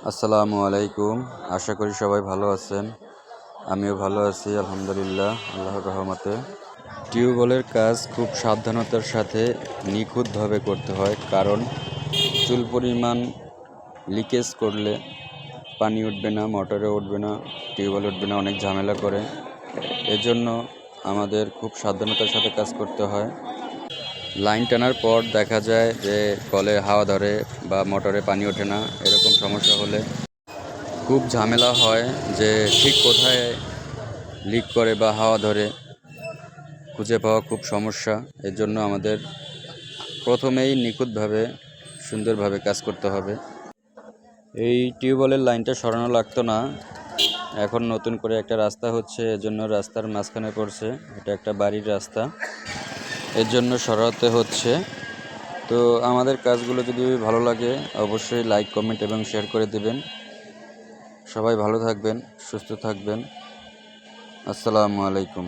আসসালামু আলাইকুম। আশা করি সবাই ভালো আছেন। আমিও ভালো আছি আলহামদুলিল্লাহ, আল্লাহর রহমতে। টিউবওয়েলের কাজ খুব সাবধানতার সাথে নিখুঁতভাবে করতে হয়, কারণ চুল পরিমাণ লিকেজ করলে পানি উঠবে না, মোটরে উঠবে না, টিউবওয়েল উঠবে না, অনেক ঝামেলা করে। এজন্য আমাদের খুব সাবধানতার সাথে কাজ করতে হয়। লাইন টানার পর দেখা যায় যে কলে হাওয়া ধরে বা মোটরে পানি ওঠে না, এরকম সমস্যা হলে খুব ঝামেলা হয় যে ঠিক কোথায় লিক করে বা হাওয়া ধরে খুঁজে পাওয়া খুব সমস্যা। এর জন্য আমাদের প্রথমেই নিখুঁতভাবে সুন্দরভাবে কাজ করতে হবে। এই টিউবওয়েলের লাইনটা সরানো লাগতো না, এখন নতুন করে একটা রাস্তা হচ্ছে, এজন্য রাস্তার মাঝখানে পড়ছে। এটা একটা বাড়ির রাস্তা, এর জন্য সরাতে হচ্ছে। তো আমাদের কাজগুলো যদি ভালো লাগে অবশ্যই লাইক, কমেন্ট এবং শেয়ার করে দেবেন। সবাই ভালো থাকবেন, সুস্থ থাকবেন। আসসালামু আলাইকুম।